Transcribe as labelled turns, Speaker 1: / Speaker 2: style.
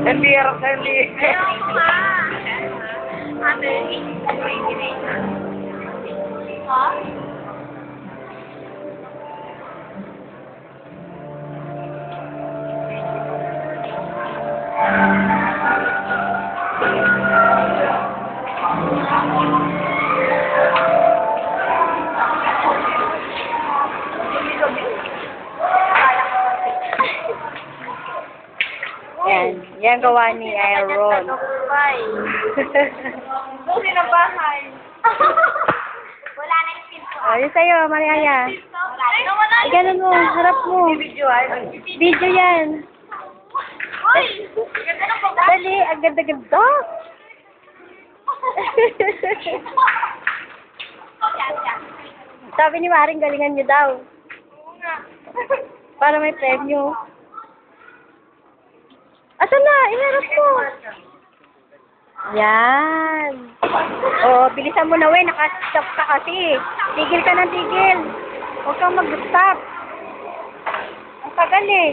Speaker 1: Hindi, harap na hindi.
Speaker 2: Ayaw pa. Ate. Ha?
Speaker 3: Yan. Yan gawa ni Aaron.
Speaker 2: Doon na bahay. Wala na yung pinto.
Speaker 3: O, yun sa'yo, Mariaya.
Speaker 2: Wala
Speaker 3: Ay, ganun mo. Harap mo.
Speaker 1: Video ay.
Speaker 3: Video yan.
Speaker 2: Uy! Ganda ng pagdaan.
Speaker 3: Dali, ang ganda-ganda. Sabi ni Maring, galingan niyo daw.
Speaker 2: Oo nga.
Speaker 3: Para may premyo. Asan na? Iharap mo. Yan. O, bilisan mo na, we. Nakastop ka kasi. Tigil ka ng tigil. Huwag kang mag-stop. Ang tagal eh.